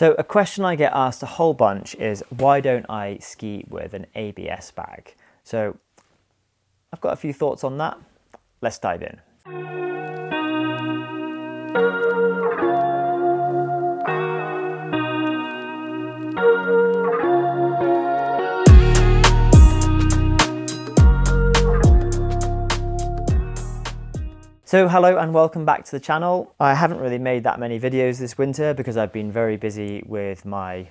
So a question I get asked a whole bunch is, why don't I ski with an ABS bag? So I've got a few thoughts on that. Let's dive in. So hello and welcome back to the channel. I haven't really made that many videos this winter because I've been very busy with my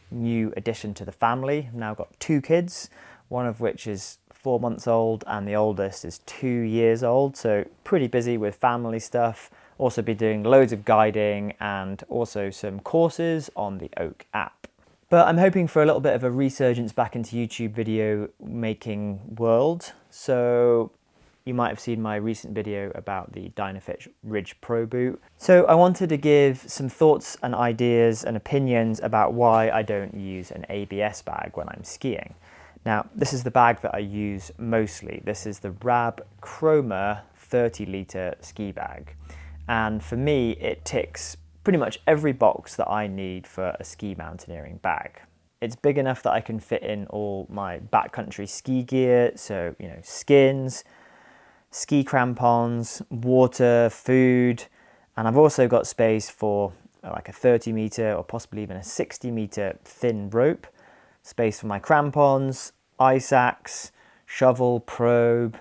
new addition to the family. I've now got 2 kids, one of which is 4 months old and the oldest is 2 years old. So pretty busy with family stuff. Also been doing loads of guiding and also some courses on the Oak app. But I'm hoping for a little bit of a resurgence back into YouTube video making world. So you might have seen my recent video about the Dynafit Ridge Pro boot. So I wanted to give some thoughts and ideas and opinions about why I don't use an ABS bag when I'm skiing. Now, this is the bag that I use mostly. This is the Rab Chroma 30 litre ski bag. And for me, it ticks pretty much every box that I need for a ski mountaineering bag. It's big enough that I can fit in all my backcountry ski gear, so skins, ski crampons, water, food, and I've also got space for like a 30 meter or possibly even a 60 meter thin rope, space for my crampons, ice axe, shovel, probe,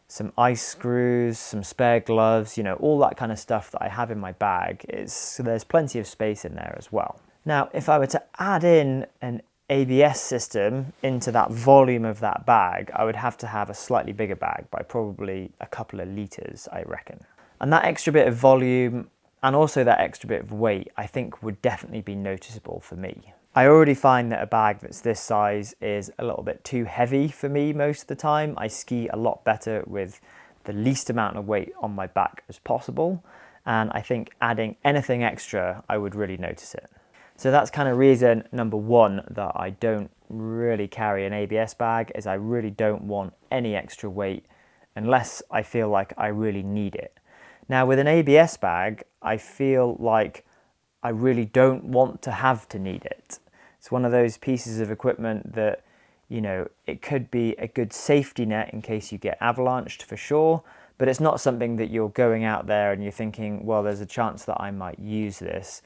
some ice screws, some spare gloves, all that kind of stuff that I have in my bag. So there's plenty of space in there as well. Now, if I were to add in an ABS system into that volume of that bag, I would have to have a slightly bigger bag by probably a couple of litres, I reckon. And that extra bit of volume and also that extra bit of weight, I think would definitely be noticeable for me. I already find that a bag that's this size is a little bit too heavy for me most of the time. I ski a lot better with the least amount of weight on my back as possible. And I think adding anything extra, I would really notice it. So that's kind of reason number 1 that I don't really carry an ABS bag, is I really don't want any extra weight unless I feel like I really need it. Now with an ABS bag, I feel like I really don't want to have to need it. It's one of those pieces of equipment that, it could be a good safety net in case you get avalanched for sure, but it's not something that you're going out there and you're thinking, well, there's a chance that I might use this.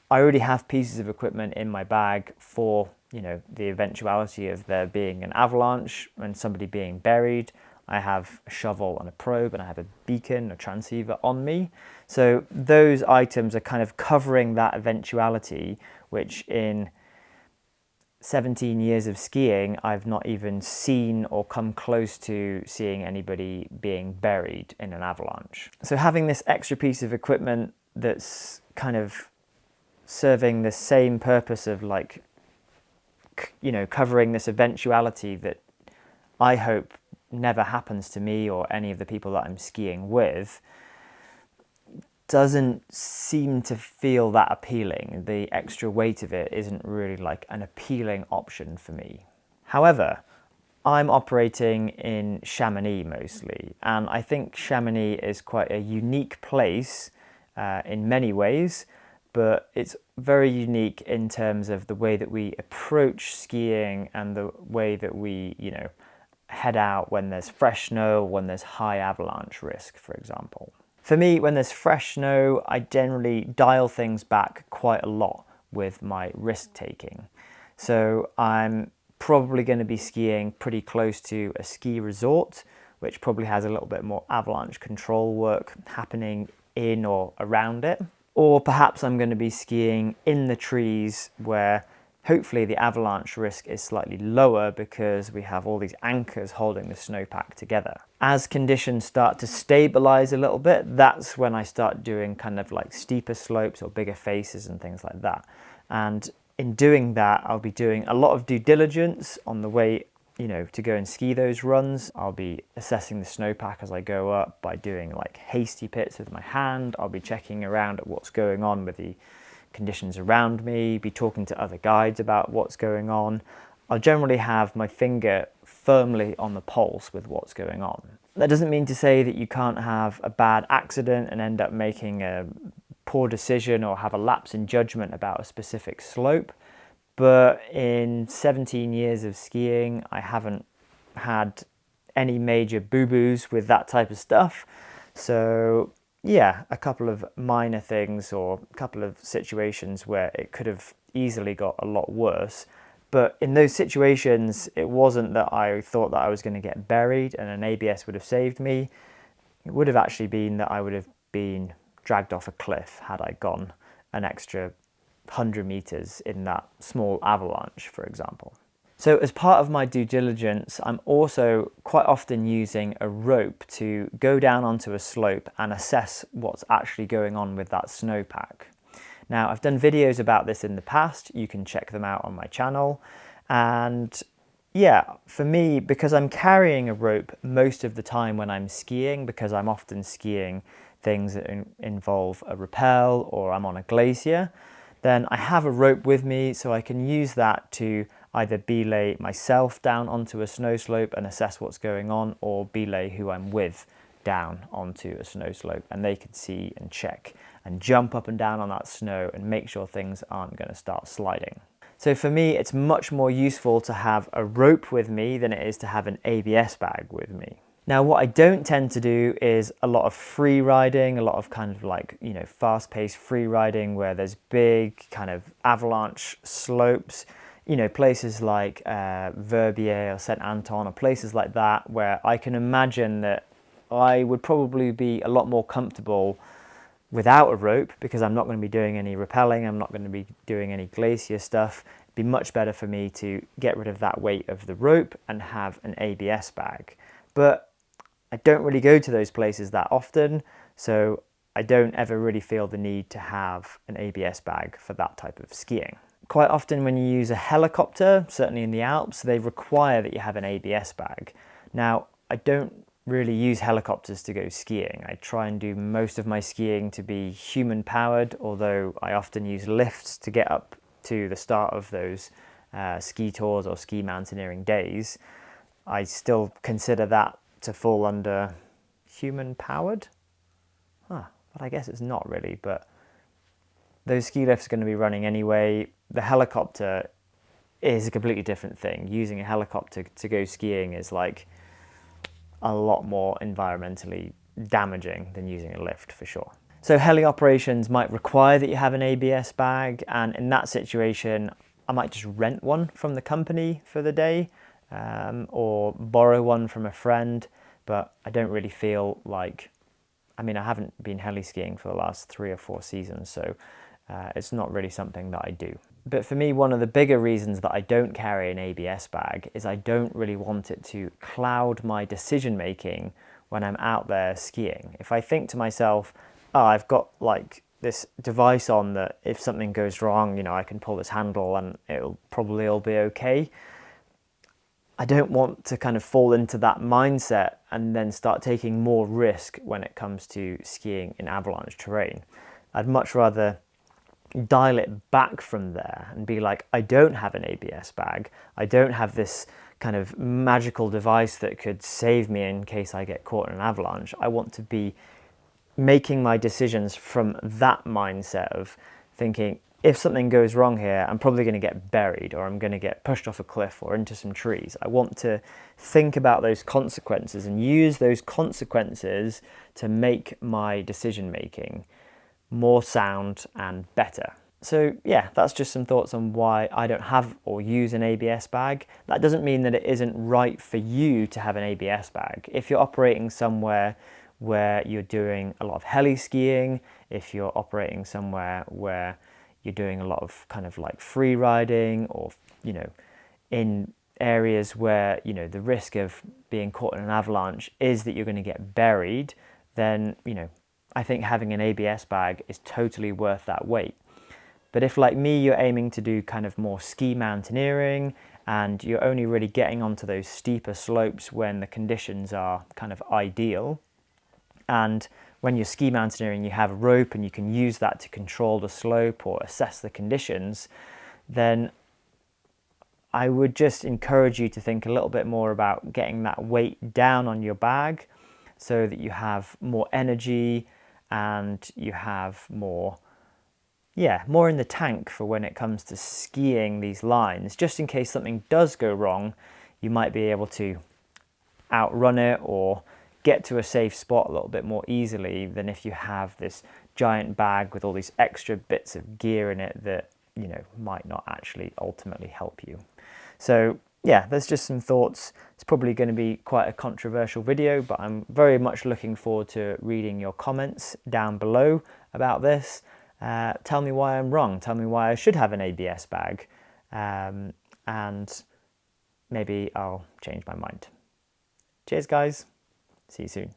I already have pieces of equipment in my bag for, the eventuality of there being an avalanche and somebody being buried. I have a shovel and a probe and I have a beacon, a transceiver on me. So those items are kind of covering that eventuality, which in 17 years of skiing, I've not even seen or come close to seeing anybody being buried in an avalanche. So having this extra piece of equipment that's kind of serving the same purpose of covering this eventuality that I hope never happens to me or any of the people that I'm skiing with, doesn't seem to feel that appealing. The extra weight of it isn't really like an appealing option for me. However, I'm operating in Chamonix mostly, and I think Chamonix is quite a unique place in many ways, but it's very unique in terms of the way that we approach skiing and the way that we, head out when there's fresh snow, when there's high avalanche risk, for example. For me, when there's fresh snow, I generally dial things back quite a lot with my risk taking. So I'm probably going to be skiing pretty close to a ski resort, which probably has a little bit more avalanche control work happening in or around it. Or perhaps I'm going to be skiing in the trees where hopefully the avalanche risk is slightly lower because we have all these anchors holding the snowpack together. As conditions start to stabilize a little bit, that's when I start doing kind of like steeper slopes or bigger faces and things like that. And in doing that, I'll be doing a lot of due diligence on the way to go and ski those runs. I'll be assessing the snowpack as I go up by doing like hasty pits with my hand. I'll be checking around at what's going on with the conditions around me, be talking to other guides about what's going on. I'll generally have my finger firmly on the pulse with what's going on. That doesn't mean to say that you can't have a bad accident and end up making a poor decision or have a lapse in judgment about a specific slope. But in 17 years of skiing, I haven't had any major boo-boos with that type of stuff. So yeah, a couple of minor things or a couple of situations where it could have easily got a lot worse. But in those situations, it wasn't that I thought that I was going to get buried and an ABS would have saved me. It would have actually been that I would have been dragged off a cliff had I gone an extra 100 meters in that small avalanche, for example. So as part of my due diligence, I'm also quite often using a rope to go down onto a slope and assess what's actually going on with that snowpack. Now, I've done videos about this in the past. You can check them out on my channel. And yeah, for me, because I'm carrying a rope most of the time when I'm skiing, because I'm often skiing things that involve a rappel or I'm on a glacier, then I have a rope with me so I can use that to either belay myself down onto a snow slope and assess what's going on, or belay who I'm with down onto a snow slope, and they can see and check and jump up and down on that snow and make sure things aren't going to start sliding. So for me, it's much more useful to have a rope with me than it is to have an ABS bag with me. Now, what I don't tend to do is a lot of free riding, a lot of kind of like, you know, fast-paced free riding where there's big kind of avalanche slopes, you know, places like Verbier or Saint Anton or places like that, where I can imagine that I would probably be a lot more comfortable without a rope because I'm not going to be doing any rappelling, I'm not going to be doing any glacier stuff. It'd be much better for me to get rid of that weight of the rope and have an ABS bag. But I don't really go to those places that often, so I don't ever really feel the need to have an ABS bag for that type of skiing. Quite often when you use a helicopter, certainly in the Alps, they require that you have an ABS bag. Now, I don't really use helicopters to go skiing. I try and do most of my skiing to be human powered, although I often use lifts to get up to the start of those ski tours or ski mountaineering days. I still consider that to fall under human powered. But I guess it's not really, but those ski lifts are going to be running anyway. The helicopter is a completely different thing. Using a helicopter to go skiing is like a lot more environmentally damaging than using a lift for sure. So heli operations might require that you have an ABS bag, and in that situation I might just rent one from the company for the day, or borrow one from a friend, but I don't really feel like, I mean, I haven't been heli skiing for the last 3 or 4 seasons, so it's not really something that I do. But for me, one of the bigger reasons that I don't carry an ABS bag is I don't really want it to cloud my decision making when I'm out there skiing. If I think to myself, oh, I've got like this device on that if something goes wrong, you know, I can pull this handle and it'll probably all be okay. I don't want to kind of fall into that mindset and then start taking more risk when it comes to skiing in avalanche terrain. I'd much rather dial it back from there and be like, I don't have an ABS bag. I don't have this kind of magical device that could save me in case I get caught in an avalanche. I want to be making my decisions from that mindset of thinking, if something goes wrong here, I'm probably going to get buried or I'm going to get pushed off a cliff or into some trees. I want to think about those consequences and use those consequences to make my decision making more sound and better. So yeah, that's just some thoughts on why I don't have or use an ABS bag. That doesn't mean that it isn't right for you to have an ABS bag. If you're operating somewhere where you're doing a lot of heli skiing, if you're operating somewhere where you're doing a lot of kind of like free riding, or, you know, in areas where, you know, the risk of being caught in an avalanche is that you're going to get buried, then, you know, I think having an ABS bag is totally worth that weight. But if, like me, you're aiming to do kind of more ski mountaineering and you're only really getting onto those steeper slopes when the conditions are kind of ideal, and when you're ski mountaineering you have a rope and you can use that to control the slope or assess the conditions, then I would just encourage you to think a little bit more about getting that weight down on your bag so that you have more energy and you have more yeah, more in the tank for when it comes to skiing these lines, just in case something does go wrong. You might be able to outrun it or get to a safe spot a little bit more easily than if you have this giant bag with all these extra bits of gear in it that, you know, might not actually ultimately help you. So yeah, there's just some thoughts. It's probably going to be quite a controversial video, but I'm very much looking forward to reading your comments down below about this. Tell me why I'm wrong. Tell me why I should have an ABS bag, and maybe I'll change my mind. Cheers, guys. See you soon.